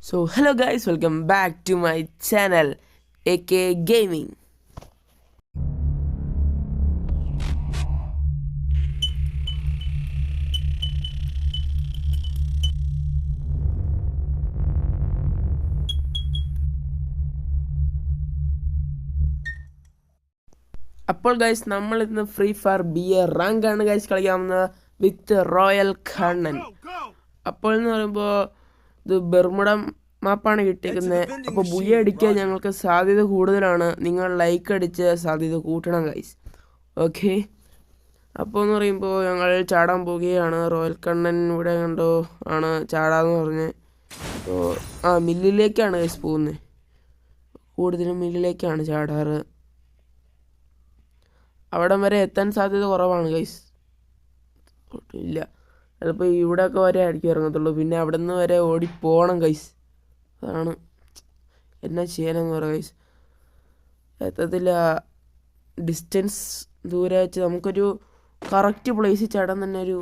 So hello guys, welcome back to my channel AK Gaming. അപ്പോൾ guys നമ്മൾ ഇന്ന് free fire BA rank ആണ് guys കളിക്കാവുന്നത് വിത്ത് royal Kannan. അപ്പോൾ എന്ന് പറയുമ്പോൾ ഇത് ബെർമുഡ മാപ്പാണ് കിട്ടിയിരിക്കുന്നത്. അപ്പോൾ ബുയ അടിക്കാൻ ഞങ്ങൾക്ക് സാധ്യത കൂടുതലാണ്. നിങ്ങൾ ലൈക്ക് അടിച്ച് സാധ്യത കൂട്ടണം ഗൈസ്. ഓക്കെ, അപ്പോൾ എന്ന് പറയുമ്പോൾ ഞങ്ങൾ ചാടാൻ പോവുകയാണ്. റോയൽ കണ്ണൻ ഇവിടെ കണ്ടോ ആണ് ചാടാന്ന് പറഞ്ഞ്. അപ്പോൾ മില്ലിലേക്കാണ് ഗൈസ് പോകുന്നത്. കൂടുതലും മില്ലിലേക്കാണ് ചാടാറ്. അവിടം വരെ എത്താൻ സാധ്യത കുറവാണ് ഗൈസ്. ഇല്ല, ചിലപ്പോൾ ഇവിടെയൊക്കെ വരെ ആയിരിക്കും ഇറങ്ങത്തുള്ളൂ. പിന്നെ അവിടെ നിന്ന് വരെ ഓടിപ്പോകണം ഗൈസ്. അതാണ് എന്നാ ചെയ്യാനെന്ന് പറയാം ഗൈസ്. എത്തത്തില്ല. ഡിസ്റ്റൻസ് ദൂരെ വെച്ച് നമുക്കൊരു കറക്റ്റ് പ്ലേസിൽ ചാടാൻ തന്നെ ഒരു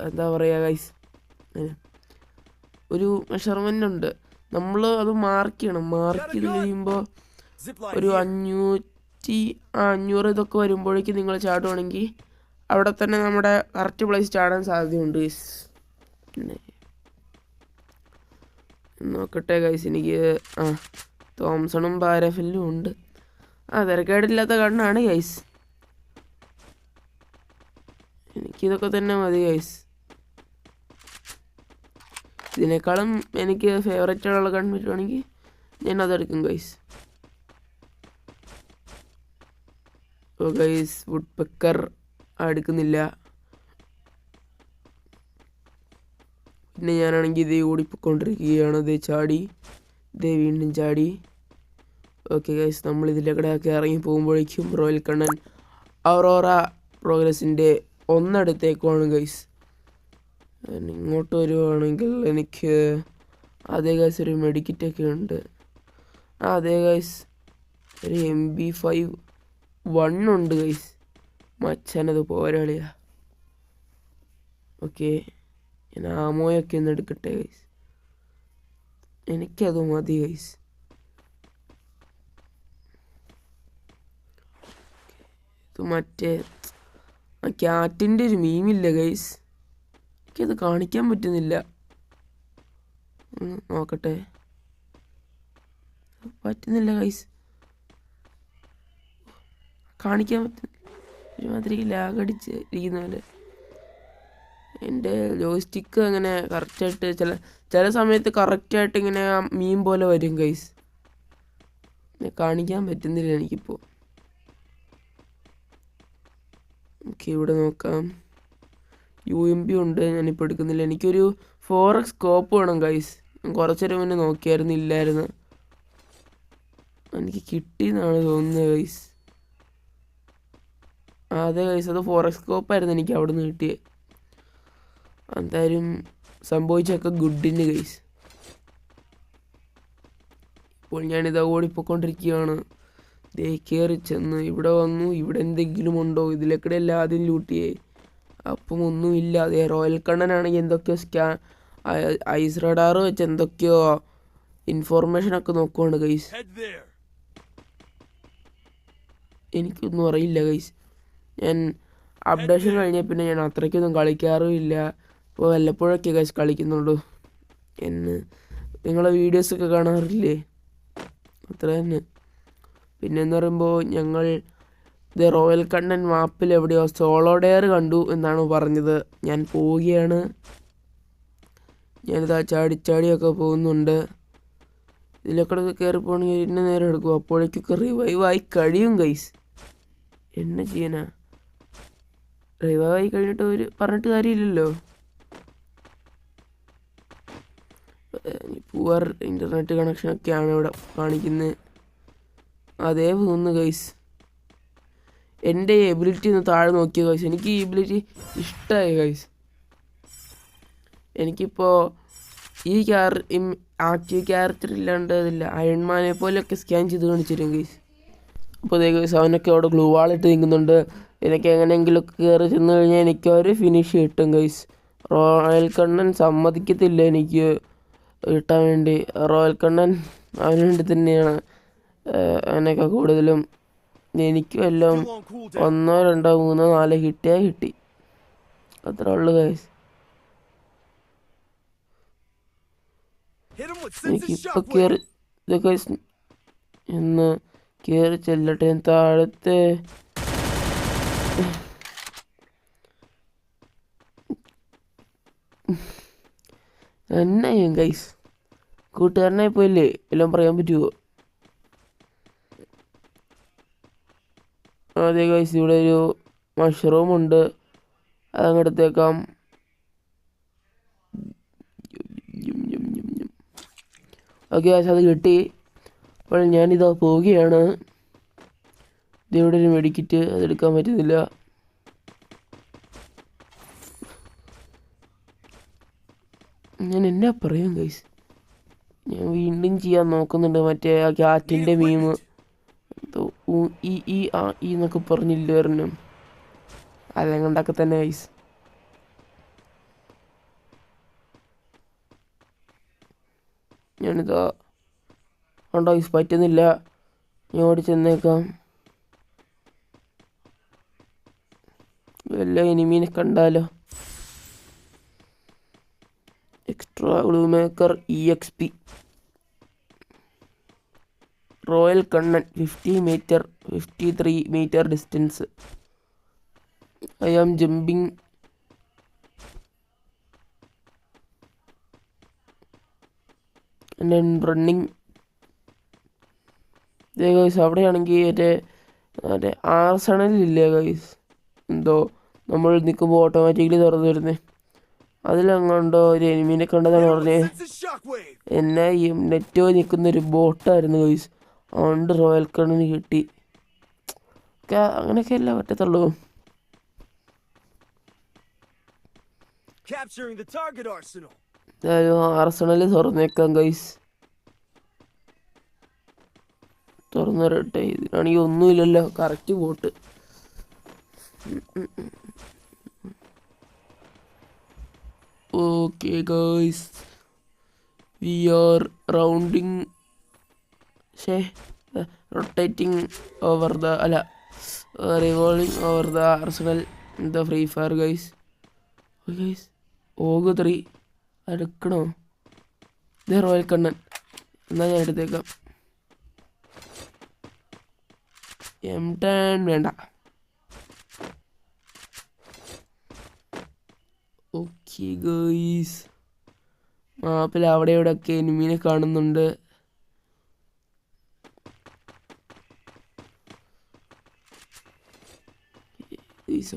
എന്താ പറയുക ഗൈസ്, ഒരു മെഷർമെൻ്റ് ഉണ്ട്. നമ്മൾ അത് മാർക്ക് ചെയ്യണം. മാർക്ക് ചെയ്ത് കഴിയുമ്പോൾ ഒരു 500 ഇതൊക്കെ വരുമ്പോഴേക്കും നിങ്ങൾ ചാടുവാണെങ്കിൽ അവിടെ തന്നെ നമ്മുടെ കറക്റ്റ് പ്ലേസ് ചാടാൻ സാധ്യതയുണ്ട് ഗൈസ്. പിന്നെ നോക്കട്ടെ ഗൈസ്, എനിക്ക് തോംസണും പാരഫില്ലും ഉണ്ട്. തിരക്കേടില്ലാത്ത കണ്ണാണ് ഗൈസ്. എനിക്കിതൊക്കെ തന്നെ മതി ഗൈസ്. ഇതിനേക്കാളും എനിക്ക് ഫേവറേറ്റുള്ള കണ്ണ് പറ്റുവാണെങ്കിൽ ഞാൻ അതെടുക്കും ഗൈസ്. ഓ ഗൈസ്, വുഡ് പെക്കർ എടുക്കുന്നില്ല. പിന്നെ ഞാനാണെങ്കിൽ ഇതേ ഓടിപ്പോയിക്കൊണ്ടിരിക്കുകയാണ്. ഇതേ ചാടി, ഇതേ വീണ്ടും ചാടി. ഓക്കെ ഗൈസ്, നമ്മൾ ഇതിലേക്കടെയൊക്കെ ഇറങ്ങി പോകുമ്പോഴേക്കും റോയൽ കണ്ണൻ അവറോറ പ്രോഗ്രസിൻ്റെ ഒന്നടുത്തേക്കുമാണ് ഗൈസ്. ഇങ്ങോട്ട് വരുവാണെങ്കിൽ എനിക്ക് അതേ ഗൈസ് ഒരു മെഡിക്കറ്റൊക്കെ ഉണ്ട്. അതേ ഗൈസ് ഒരു MP5 ഉണ്ട് ഗൈസ്. മച്ചാനത് പോരാളിയാ. ഓക്കെ, ഞാൻ ആമോയൊക്കെ ഒന്ന് എടുക്കട്ടെ ഗൈസ്. എനിക്കത് മതി ഗൈസ്. ഇത് മറ്റേ ക്യാറ്റിൻ്റെ ഒരു മീമില്ല ഗൈസ്. എനിക്കത് കാണിക്കാൻ പറ്റുന്നില്ല. നോക്കട്ടെ, പറ്റുന്നില്ല ഗൈസ്. കാണിക്കാൻ പറ്റുന്നില്ല. ഒരുമാതിരി ലാഗടിച്ച് ഇരിക്കുന്ന പോലെ. എൻ്റെ ജോയ്സ്റ്റിക്ക് അങ്ങനെ കറക്റ്റായിട്ട് ചില സമയത്ത് കറക്റ്റായിട്ട് ഇങ്ങനെ മീൻ പോലെ വരും ഗൈസ്. കാണിക്കാൻ പറ്റുന്നില്ല എനിക്കിപ്പോൾ. ഓക്കെ, ഇവിടെ നോക്കാം. UMP ഉണ്ട്, ഞാനിപ്പോൾ എടുക്കുന്നില്ല. എനിക്കൊരു 4x സ്കോപ്പ് വേണം ഗൈസ്. കുറച്ചേരം മുന്നേ നോക്കിയായിരുന്നു, ഇല്ലായിരുന്നു. എനിക്ക് കിട്ടിയെന്നാണ് തോന്നുന്നത് ഗൈസ്. അതെ ഗൈസ്, അത് 4x സ്കോപ്പായിരുന്നു എനിക്ക് അവിടെ നിന്ന് കിട്ടിയത്. എന്തായാലും സംഭവിച്ചൊക്കെ ഗുഡിന് ഗൈസ്. ഇപ്പോൾ ഞാനിതാ ഓടിപ്പോയിക്കൊണ്ടിരിക്കുകയാണ്. ദേ കയറി ചെന്ന് ഇവിടെ വന്നു. ഇവിടെ എന്തെങ്കിലും ഉണ്ടോ? ഇതിലേക്കിടെ എല്ലാം ആദ്യം ലൂട്ടിയേ. അപ്പം ഒന്നുമില്ല. അതേ റോയൽ കണ്ണനാണെങ്കിൽ എന്തൊക്കെയോ ഐസ് റഡാറ് വെച്ച് എന്തൊക്കെയോ ഇൻഫോർമേഷനൊക്കെ നോക്കുവാണ് ഗൈസ്. എനിക്കൊന്നും അറിയില്ല ഗൈസ്. ഞാൻ അപ്ഡേഷൻ കഴിഞ്ഞ പിന്നെ ഞാൻ അത്രയ്ക്കൊന്നും കളിക്കാറുമില്ല. ഇപ്പോൾ വല്ലപ്പോഴൊക്കെ ഗൈസ് കളിക്കുന്നുള്ളൂ. നിങ്ങളെ വീഡിയോസൊക്കെ കാണാറില്ലേ? അത്ര തന്നെ. പിന്നെന്ന് പറയുമ്പോൾ ഞങ്ങൾ ഇത് റോയൽ കണ്ണൻ മാപ്പിൽ എവിടെയോ സോളോ ഡെയർ കണ്ടു എന്നാണ് പറഞ്ഞത്. ഞാൻ പോവുകയാണ്. ഞാനിതാ ചാടിയൊക്കെ പോകുന്നുണ്ട്. ഇതിലൊക്കെ കയറി പോകണമെങ്കിൽ എന്നെ നേരം എടുക്കും. അപ്പോഴേക്കൊക്കെ റിവൈവായി കഴിയും ഗൈസ്. എന്നെ ചെയ്യാനാ? റിവൈവായി കഴിഞ്ഞിട്ട് പറഞ്ഞിട്ട് കാര്യമില്ലല്ലോ. പുവർ ഇൻ്റർനെറ്റ് കണക്ഷനൊക്കെയാണ് ഇവിടെ കാണിക്കുന്നത്. അതേ തോന്നുന്നു ഗൈസ്. എൻ്റെ എബിലിറ്റി ഒന്ന് താഴെ നോക്കിയ ഗൈസ്. എനിക്ക് ഈ എബിലിറ്റി ഇഷ്ടമായി ഗൈസ്. എനിക്കിപ്പോൾ ഈ ആക്റ്റീവ് ക്യാരക്ടർ ഇല്ലാണ്ട് ഇതില്ല. അയൺമാനെ പോലെയൊക്കെ സ്കാൻ ചെയ്ത് കാണിച്ചിരും ഗൈസ്. അപ്പോൾ അതേ ഗൈസ്, അവനൊക്കെ അവിടെ ഗ്ലൂ വാളിട്ട് നിൽക്കുന്നുണ്ട്. എനിക്ക് എങ്ങനെയെങ്കിലുമൊക്കെ കയറി ചെന്ന് കഴിഞ്ഞാൽ എനിക്കൊരു ഫിനിഷ് കിട്ടും ഗൈസ്. റോയൽ കണ്ണൻ സമ്മതിക്കത്തില്ല എനിക്ക് കിട്ടാൻ വേണ്ടി റോയൽ കണ്ണൻ അവന് വേണ്ടി തന്നെയാണ് അതിനൊക്കെ കൂടുതലും. എനിക്കും എല്ലാം 1 2 3 4 കിട്ടിയാൽ കിട്ടി, അത്ര ഉള്ളു ഗൈസ്. എനിക്കിപ്പോൾ കയറി ഇതൊക്കെ എന്ന് കയറി ചെല്ലട്ടെ താഴത്തെ. എന്നാ ചെയ്യും ഗൈസ്, കൂട്ടുകാരനായി പോയില്ലേ, എല്ലാം പറയാൻ പറ്റുമോ? അതെ ഗൈസ്, ഇവിടെ ഒരു മഷ്റൂം ഉണ്ട്, അതങ്ങെടുത്തേക്കാം. ഓക്കെ ഗൈസ്, അത് കിട്ടി. അപ്പോൾ ഞാനിതാ പോവുകയാണ്. ഇതിവിടെ ഒരു മെഡിക്കിറ്റ്, അതെടുക്കാൻ പറ്റുന്നില്ല. ഞാൻ എന്നാ പറയും ഗൈസ്, ഞാൻ വീണ്ടും ചെയ്യാൻ നോക്കുന്നുണ്ട് മറ്റേ ആ ക്യാറ്റിൻ്റെ മീം. ഈ എന്നൊക്കെ പറഞ്ഞില്ല വരണം, അതെങ്ങണ്ടൊക്കെ തന്നെ ഗൈസ്. ഞാനിതാ ഉണ്ടോ ഗൈസ്, പറ്റുന്നില്ല. ഞാൻ ഓടി ചെന്നേക്കാം. വല്ല എനിമീനെ കണ്ടാലോ. Extra glue maker EXP royal Kannan 50 metre 53 metre distance. I am jumping. Running. Guys അവിടെയാണെങ്കിൽ മറ്റേ ആർസണലില്ലേ ഗൈസ്, എന്തോ നമ്മൾ നിൽക്കുമ്പോൾ ഓട്ടോമാറ്റിക്കലി തുറന്നു വരുന്നത്, അതിലങ്ങോണ്ടോ ഒരു എനിമീനെ കണ്ടതാണ് പറഞ്ഞേ. എന്നെ ഈ നെറ്റോ നിൽക്കുന്നൊരു ബോട്ടായിരുന്നു ഗൈസ്, അതുകൊണ്ട് റോയൽ കണ്ണിന് കിട്ടി. അങ്ങനെയൊക്കെ അല്ല പറ്റത്തുള്ളൂ. ആർസണല് തുറന്നേക്കാം ഗൈസ്, തുറന്നിരട്ടെ. ഇതിനാണെങ്കിൽ ഒന്നുമില്ലല്ലോ, correct bot. Okay guys, we are rounding rotating over the revolving over the arsenal in the Free Fire guys. Guys AUG 3 എടുക്കണോ? ഇത് റോയൽ കണ്ണൻ, എന്നാൽ ഞാൻ എടുത്തേക്കാം. M10 വേണ്ട. ഓക്കെ ഗൈസ്, മാപ്പിൽ അവിടെ ഇവിടെയൊക്കെ എനിമീനെ കാണുന്നുണ്ട്.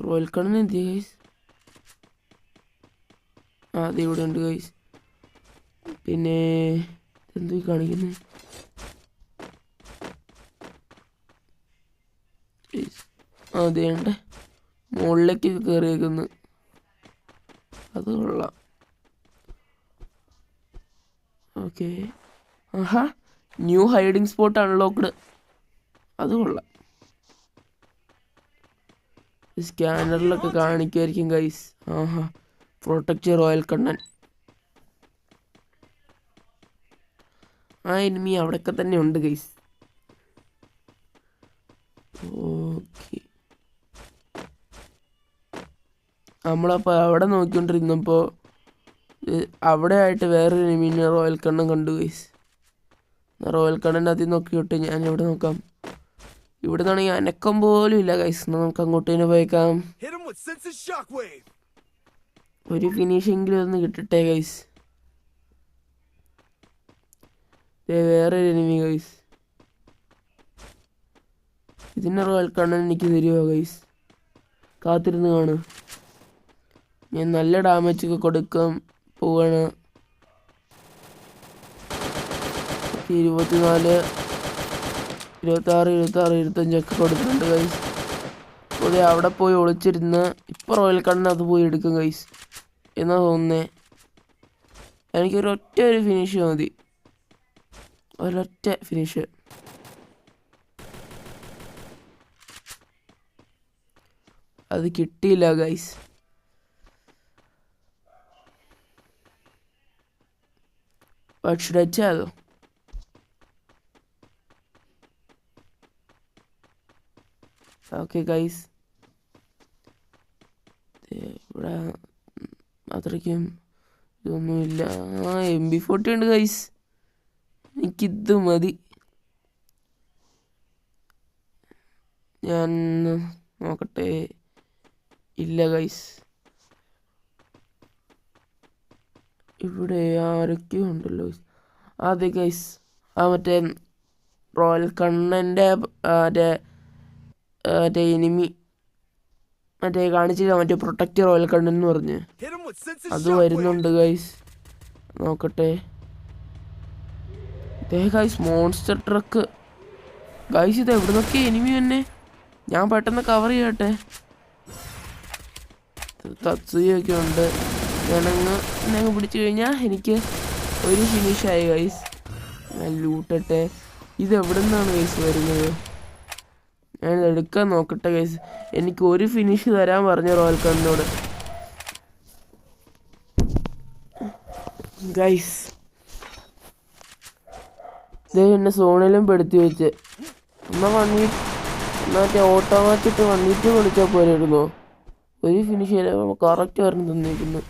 റോയൽ കണ്ണൻ എന്ത് ഗൈസ്? അത് ഇവിടെ ഉണ്ട് ഗൈസ്. പിന്നെ എന്തോ കാണിക്കുന്നത്? അതേണ്ട മുകളിലേക്ക് കയറിയേക്കുന്നു, അത് കൊള്ളാം. ഓക്കെ, ആഹാ, ന്യൂ ഹൈഡിങ് സ്പോട്ട് അൺലോക്ക്ഡ്, അത് കൊള്ളാം. സ്കാനറിലൊക്കെ കാണിക്കുമായിരിക്കും ഗൈസ്. ആഹാ, പ്രൊട്ടക്റ്റ് റോയൽ കണ്ണൻ. ആ എനിമി അവിടെയൊക്കെ തന്നെ ഉണ്ട് ഗൈസ്. ഓക്കെ, നമ്മളപ്പോൾ അവിടെ നോക്കിക്കൊണ്ടിരുന്നപ്പോൾ അവിടെ ആയിട്ട് വേറൊരു എനിമീനെ റോയൽ കണ്ണൻ കണ്ടു ഗൈസ്. റോയൽ കണ്ണൻ അതിൽ നോക്കിയിട്ട് ഞാൻ ഇവിടെ നോക്കാം. ഇവിടെ നിന്നാണെങ്കിൽ അനക്കം പോലും ഇല്ല ഗൈസ്. നമുക്ക് അങ്ങോട്ട് തന്നെ പോയേക്കാം. ഒരു ഫിനിഷെങ്കിലും ഒന്ന് കിട്ടട്ടെ ഗൈസ്. വേറെ എനിമി ഗൈസ്. ഇതിൻ്റെ റോയൽ കണ്ണൻ എനിക്ക് തരുമോ ഗൈസ്? കാത്തിരുന്ന് കാണും. ഞാൻ നല്ല ഡാമേജ് ഒക്കെ കൊടുക്കാൻ പോവാണ്. 24 26 26 25 കൊടുത്തിട്ടുണ്ട് ഗൈസ്. അതെ, അവിടെ പോയി ഒളിച്ചിരുന്ന് ഇപ്പോൾ റോയൽ കണ്ണൻ അത് പോയി എടുക്കും ഗൈസ് എന്നാ തോന്നുന്നേ. എനിക്കൊരൊറ്റ ഒരു ഫിനിഷ് മതി, ഒരൊറ്റ ഫിനിഷ്. അത് കിട്ടിയില്ല guys. What should I tell? Okay guys, ഇവിടെ അത്രയ്ക്കും ഇതൊന്നുമില്ല. MP40 ഉണ്ട് ഗൈസ്, എനിക്കിത് മതി. ഞാൻ നോക്കട്ടെ. ഇല്ല ഗൈസ്, ഇവിടെ ആരൊക്കെയോ ഉണ്ടല്ലോ. അതെ ഗൈസ്, മറ്റേ റോയൽ കണ്ണൻ്റെ മറ്റേ എനിമി മറ്റേ കാണിച്ചില്ല, മറ്റേ പ്രൊട്ടക്റ്റ് റോയൽ കണ്ണൻ എന്ന് പറഞ്ഞ് അത് വരുന്നുണ്ട് ഗൈസ്. നോക്കട്ടെ. ഗൈസ് മോൺസ്റ്റർ ട്രക്ക് ഗൈസ്, ഇത് എവിടെ നിന്നൊക്കെ എനിമി തന്നെ. ഞാൻ പെട്ടെന്ന് കവർ ചെയ്യട്ടെ. തത്സുയൊക്കെ ഉണ്ട്. ഞാനങ്ങ് പിടിച്ചു കഴിഞ്ഞാൽ എനിക്ക് ഒരു ഫിനിഷായി ഗൈസ്. ഞാൻ ലൂട്ടട്ടെ. ഇത് എവിടെ നിന്നാണ് ഗൈസ് വരുന്നത്? ഞാനിത് എടുക്കാൻ നോക്കട്ടെ ഗൈസ്. എനിക്ക് ഒരു ഫിനിഷ് തരാൻ പറഞ്ഞു റോയൽ കണ്ണനോട്. ഗൈസ് ഇത് എന്നെ സോണിലും പെടുത്തി വെച്ച്. എന്നാ മറ്റേ ഓട്ടോമാറ്റിക് 1v2 കളിച്ചാൽ പോരായിരുന്നോ? ഒരു ഫിനിഷ് കറക്റ്റ് പറഞ്ഞു തന്നിരിക്കുന്നു.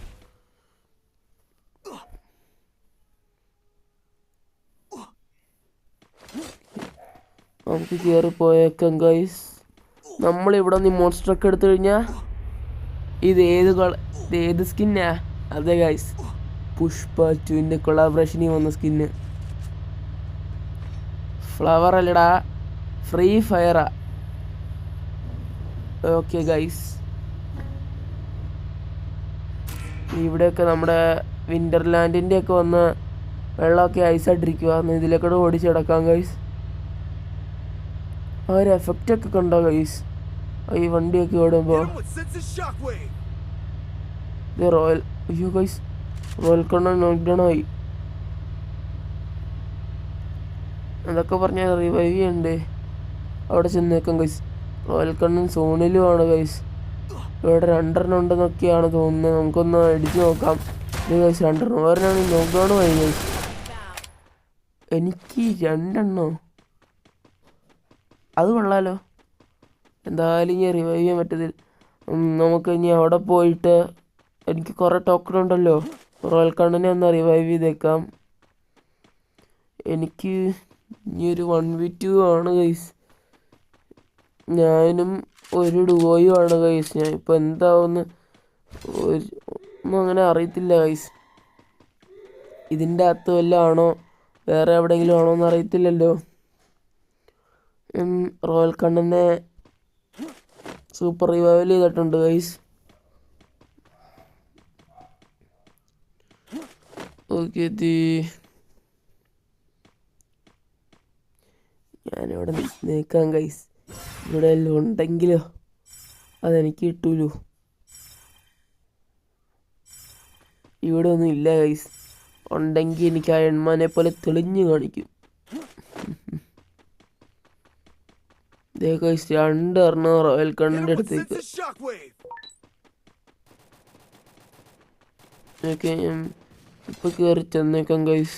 നമുക്ക് കയറിപ്പോയേക്കാം ഗൈസ്. നമ്മളിവിടെ നിന്ന് മോൺസ്റ്റർ ഒക്കെ എടുത്തു കഴിഞ്ഞാൽ ഇത് ഏത് സ്കിന്നാ? അതെ ഗൈസ്, പുഷ്പ 2ൻ്റെ കൊളാബറേഷനിൽ വന്ന സ്കിന്ന്. ഫ്ലവർ അല്ലടാ, ഫ്രീ ഫയറാ. ഓക്കെ ഗൈസ്, ഇവിടെയൊക്കെ നമ്മുടെ വിൻ്റർലാൻഡിൻ്റെ ഒക്കെ വന്ന് വെള്ളമൊക്കെ ഐസായിട്ടിരിക്കുക. ഇതിലേക്കൂടെ ഓടിച്ചടക്കാം ഗൈസ്. ആ ഒരു എഫക്റ്റ് ഒക്കെ കണ്ടോ ഗൈസ്, ഈ വണ്ടിയൊക്കെ ഓടുമ്പോൾ. ഇത് റോയൽ, അയ്യോ ഗൈസ്, റോയൽ കണ്ണൻ നോക്ക്ഡൗൺ ആയി. അതൊക്കെ പറഞ്ഞാൽ റിവൈവ് ചെയ്യണ്ടേ? അവിടെ ചെന്നേക്കാം ഗൈസ്. റോയൽ കണ്ണൻ സോണിലുമാണ് ഗൈസ്. ഇവിടെ 2 ഉണ്ടെന്നൊക്കെയാണ് തോന്നുന്നത്. നമുക്കൊന്ന് അടിച്ചു നോക്കാം. ഇത് ഗൈസ് 2 വേറെയാണ് നോക്ക്ഡൗൺ ആയി ഗൈസ്. എനിക്ക് 2 അത് കൊള്ളാലോ. എന്തായാലും ഇനി റിവൈവ് ചെയ്യാൻ പറ്റത്തില്ല. നമുക്ക് ഇനി അവിടെ പോയിട്ട് എനിക്ക് കുറേ ടോക്കൺ ഉണ്ടല്ലോ, റോയൽ കണ്ണനെ ഒന്ന് റിവൈവ് ചെയ്തേക്കാം. എനിക്ക് ഇനി ഒരു 1v2 ആണ് ഗൈസ്. ഞാനും ഒരു ഡുവോയും ആണ് ഗൈസ്. ഞാൻ ഇപ്പോൾ എന്താവുമെന്ന് ഒന്നും അങ്ങനെ അറിയത്തില്ല ഗൈസ്. ഇതിൻ്റെ അകത്ത് വല്ലതും ആണോ വേറെ എവിടെയെങ്കിലും ആണോ എന്ന് അറിയത്തില്ലല്ലോ. റോയൽ കണ്ണനെ സൂപ്പർ റിവൈവൽ ചെയ്തിട്ടുണ്ട് ഗൈസ്. ഓക്കെ, ഞാനിവിടെ നിൽക്കാം ഗൈസ്. ഇവിടെ എല്ലാം ഉണ്ടെങ്കിലോ അതെനിക്ക് കിട്ടൂലോ. ഇവിടെ ഒന്നും ഇല്ല ഗൈസ്. ഉണ്ടെങ്കിൽ എനിക്ക് ആ എൺമാനെ പോലെ തെളിഞ്ഞു കാണിക്കും. ഗൈസ് 2 റോയൽ കണ്ണൻ്റെ അടുത്തേക്ക്. ഓക്കെ, ഇപ്പൊ കയറി ചെന്നേക്കാം ഗൈസ്.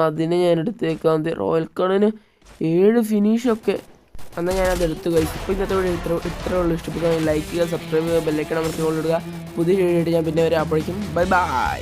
അതിനെ ഞാൻ എടുത്തേക്കാം. റോയൽ കണ്ണന് 7 ഫിനിഷൊക്കെ. എന്നാൽ ഞാനത് എടുത്തു ഗൈസ്. ഇപ്പോൾ ഇന്നത്തെ വീഡിയോ ഇത്രേ ഉള്ളൂ. ഇഷ്ടപ്പെട്ടാൽ ലൈക്ക് ചെയ്യുക, സബ്സ്ക്രൈബ് ചെയ്യുക, ബെല്ലൈക്കൺ അമർത്തി കൊണ്ടിടുക. പുതിയ വീഡിയോ ആയിട്ട് ഞാൻ പിന്നെ വരാം. അപ്പോഴേക്കും ബൈ ബൈ.